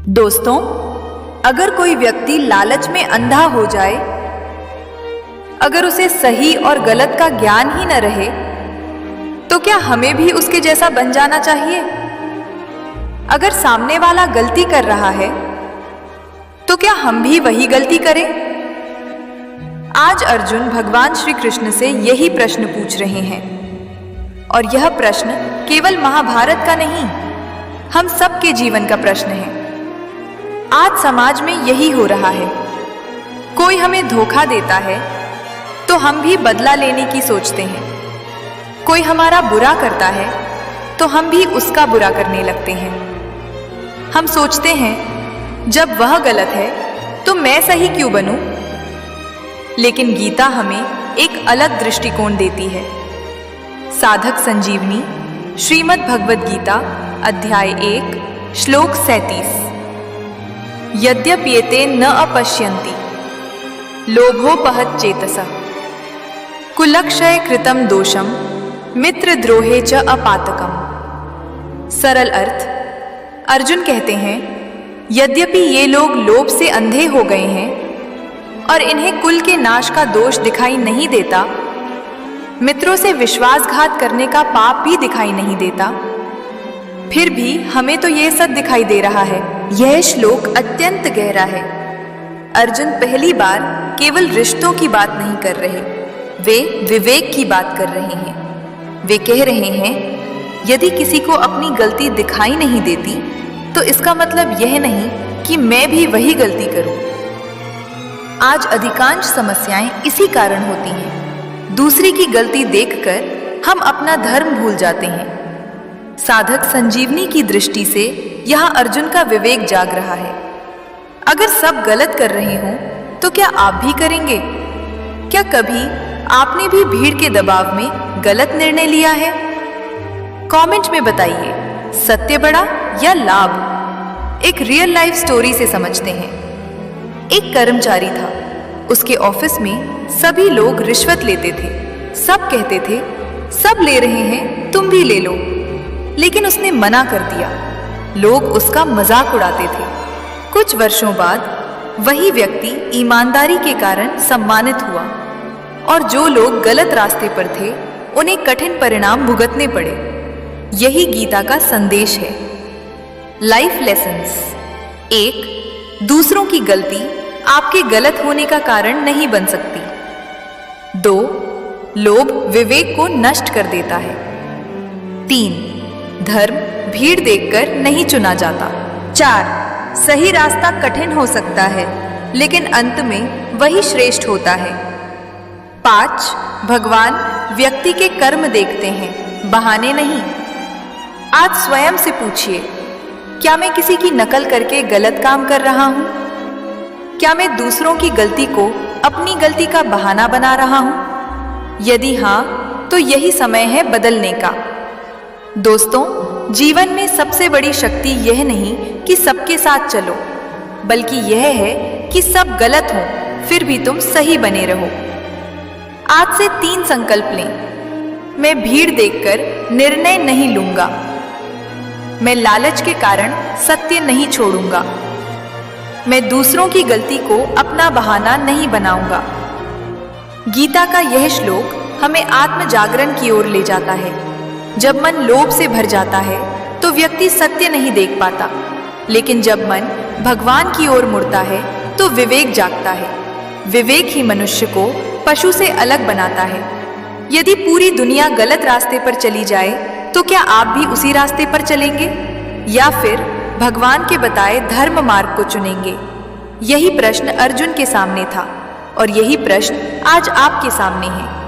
दोस्तों, अगर कोई व्यक्ति लालच में अंधा हो जाए, अगर उसे सही और गलत का ज्ञान ही न रहे, तो क्या हमें भी उसके जैसा बन जाना चाहिए? अगर सामने वाला गलती कर रहा है, तो क्या हम भी वही गलती करें? आज अर्जुन भगवान श्री कृष्ण से यही प्रश्न पूछ रहे हैं, और यह प्रश्न केवल महाभारत का नहीं, हम सबके जीवन का प्रश्न है। आज समाज में यही हो रहा है। कोई हमें धोखा देता है तो हम भी बदला लेने की सोचते हैं। कोई हमारा बुरा करता है तो हम भी उसका बुरा करने लगते हैं। हम सोचते हैं जब वह गलत है तो मैं सही क्यों बनूं? लेकिन गीता हमें एक अलग दृष्टिकोण देती है। साधक संजीवनी, श्रीमद् भगवद गीता, अध्याय 1, श्लोक 37। यद्यप्येते न अपश्यन्ति लोभोपहत चेतसा कुलक्षय कृतं दोषम मित्रद्रोहे च अपातकम। सरल अर्थ, अर्जुन कहते हैं, यद्यपि ये लोग लोभ से अंधे हो गए हैं और इन्हें कुल के नाश का दोष दिखाई नहीं देता, मित्रों से विश्वासघात करने का पाप भी दिखाई नहीं देता, फिर भी हमें तो ये सब दिखाई दे रहा है। यह श्लोक अत्यंत गहरा है। अर्जुन पहली बार केवल रिश्तों की बात नहीं कर रहे, वे विवेक की बात कर रहे हैं। वे कह रहे हैं, यदि किसी को अपनी गलती दिखाई नहीं देती, तो इसका मतलब यह नहीं कि मैं भी वही गलती करूं। आज अधिकांश समस्याएं इसी कारण होती हैं। दूसरे की गलती देखकर हम अपना धर्म भूल जाते हैं। साधक संजीवनी की दृष्टि से यहाँ अर्जुन का विवेक जाग रहा है। अगर सब गलत कर रहे हों, तो क्या आप भी करेंगे? क्या कभी आपने भी भीड़ के दबाव में गलत निर्णय लिया है? कमेंट में बताइए, सत्य बड़ा या लाभ? एक रियल लाइफ स्टोरी से समझते हैं। एक कर्मचारी था। उसके ऑफिस में सभी लोग रिश्वत लेते थे। सब कहते थे, सब ले रहे हैं, तुम भी ले लो। लेकिन उसने मना कर दिया। लोग उसका मजाक उड़ाते थे। कुछ वर्षों बाद वही व्यक्ति ईमानदारी के कारण सम्मानित हुआ, और जो लोग गलत रास्ते पर थे उन्हें कठिन परिणाम भुगतने पड़े। यही गीता का संदेश है। Life lessons. 1. दूसरों की गलती आपके गलत होने का कारण नहीं बन सकती। 2. लोभ विवेक को नष्ट कर देता है। 3. धर्म भीड़ देखकर नहीं चुना जाता। 4. सही रास्ता कठिन हो सकता है, लेकिन अंत में वही श्रेष्ठ होता है। 5. भगवान व्यक्ति के कर्म देखते हैं, बहाने नहीं। आज स्वयं से पूछिए, क्या मैं किसी की नकल करके गलत काम कर रहा हूं? क्या मैं दूसरों की गलती को अपनी गलती का बहाना बना रहा हूं? यदि हां, तो यही समय है बदलने का। दोस्तों, जीवन में सबसे बड़ी शक्ति यह नहीं कि सबके साथ चलो, बल्कि यह है कि सब गलत हो फिर भी तुम सही बने रहो। आज से 3 संकल्प लें। मैं भीड़ देखकर निर्णय नहीं लूंगा। मैं लालच के कारण सत्य नहीं छोड़ूंगा। मैं दूसरों की गलती को अपना बहाना नहीं बनाऊंगा। गीता का यह श्लोक हमें आत्म जागरण की ओर ले जाता है। जब मन लोभ से भर जाता है तो व्यक्ति सत्य नहीं देख पाता, लेकिन जब मन भगवान की ओर मुड़ता है तो विवेक जागता है। विवेक ही मनुष्य को पशु से अलग बनाता है। यदि पूरी दुनिया गलत रास्ते पर चली जाए, तो क्या आप भी उसी रास्ते पर चलेंगे, या फिर भगवान के बताए धर्म मार्ग को चुनेंगे? यही प्रश्न अर्जुन के सामने था, और यही प्रश्न आज आपके सामने है।